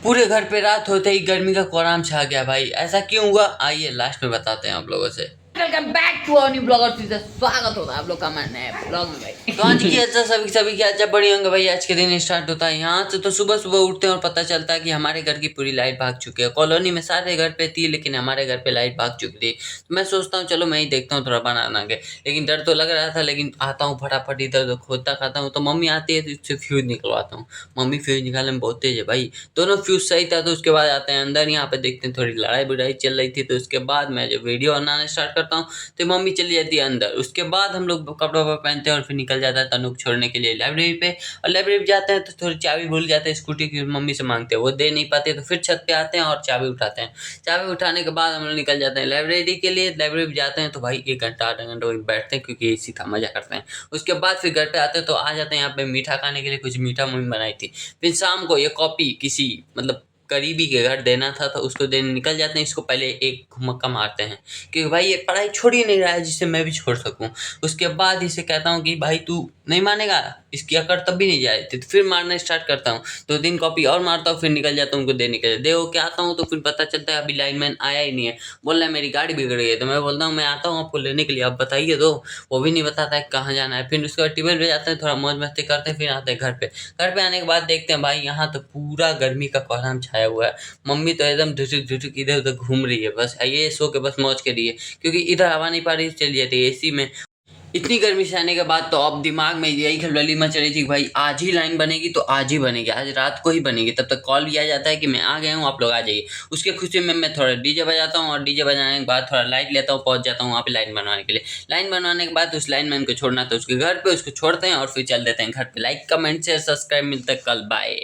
पूरे घर पे रात होते ही गर्मी का कोहराम छा गया भाई। ऐसा क्यों हुआ आइए लास्ट में बताते हैं आप लोगों से। Welcome back to new blogger से स्वागत होता है आप लोग का मैं नए ब्लॉग में भाई। तो आज की अच्छा सभी की अच्छा बढ़िया होंगे भाई। आज के दिन स्टार्ट होता है यहाँ से। तो सुबह सुबह उठते हैं और पता चलता है कि हमारे घर की पूरी लाइट भाग चुकी है। कॉलोनी में सारे घर पे थी लेकिन हमारे घर पे लाइट भाग चुकी थी। तो मैं सोचता हूँ चलो मैं ही देखता हूँ थोड़ा बना के, लेकिन डर तो लग रहा था। लेकिन आता हूँ फटाफट इधर उधर खोदता खाता हूँ तो मम्मी आती है तो इससे फ्यूज निकलवाता हूँ। मम्मी फ्यूज निकालने में बहुत तेज है भाई। दोनों फ्यूज सही था। तो उसके बाद आते हैं अंदर, यहाँ पे देखते हैं थोड़ी लड़ाई बुड़ाई चल रही थी। तो उसके बाद मैं जब वीडियो बनाना स्टार्ट करता हूँ तो मम्मी चली जाती है अंदर। उसके बाद हम लोग कपड़ा वपड़ा पहनते हैं और फिर निकल जाता है तनुक छोड़ने के लिए लाइब्रेरी पे। और लाइब्रेरी जाते हैं तो थोड़ी चाबी भूल जाते हैं स्कूटी की, मम्मी से मांगते हैं, वो दे नहीं पाते। तो फिर छत पे आते हैं और चाबी उठाते हैं। चाबी उठाने के बाद हम लोग निकल जाते हैं लाइब्रेरी के लिए। लाइब्रेरी जाते हैं तो भाई 1 घंटा 8 घंटा वहीं बैठते हैं क्योंकि एसी था, मजा करते हैं। उसके बाद फिर घर पे आते हैं तो आ जाते हैं यहाँ पे मीठा खाने के लिए। कुछ मीठा मम्मी बनाई थी। फिर शाम को ये कॉपी किसी मतलब करीबी के घर देना था तो उसको देने निकल जाते हैं। इसको पहले एक मक्का मारते हैं कि भाई ये पढ़ाई छोड़ ही नहीं रहा है जिससे मैं भी छोड़ सकूं। उसके बाद इसे कहता हूँ कि भाई तू नहीं मानेगा, इसकी अकड़ तब भी नहीं जाती। तो फिर मारना स्टार्ट करता हूँ। 2 दिन कॉपी और मारता हूँ, फिर निकल जाता हूँ उनको देने के लिए। दे के आता हूँ तो फिर पता चलता है अभी लाइनमैन आया ही नहीं है। बोल रहा है मेरी गाड़ी बिगड़ गई है। तो मैं बोलता हूँ मैं आता हूँ आपको लेने के लिए, आप बताइए तो। वो भी नहीं बताता है कहाँ जाना है। फिर उसके बाद ट्यूबवेल पे जाते हैं, थोड़ा मौज मस्ती करते हैं, फिर आते हैं घर पे। घर पे आने के बाद देखते हैं भाई यहाँ तो पूरा गर्मी का कोहराम छाया हुआ है। मम्मी तो एकदम ढुटुक इधर उधर घूम रही है, बस ये सो के बस मौज के लिए, क्योंकि इधर हवा नहीं पा रही चली जाती है एसी में। इतनी गर्मी से आने के बाद तो अब दिमाग में यही खलबली मच रही थी कि भाई आज ही लाइन बनेगी तो आज ही बनेगी, आज रात को ही बनेगी। तब तक कॉल भी आ जाता है कि मैं आ गया हूँ, आप लोग आ जाइए। उसके खुशी में मैं थोड़ा डीजे बजाता हूँ और डीजे बजाने के बाद थोड़ा लाइट लेता हूँ, पहुंच जाता हूँ वहाँ पे लाइन बनवाने के लिए। लाइन बनवाने के बाद उस लाइनमैन को छोड़ना था उसके घर पे, उसको छोड़ते हैं और फिर चल देते हैं घर पे। लाइक कमेंट शेयर सब्सक्राइब, मिलता है कल, बाय।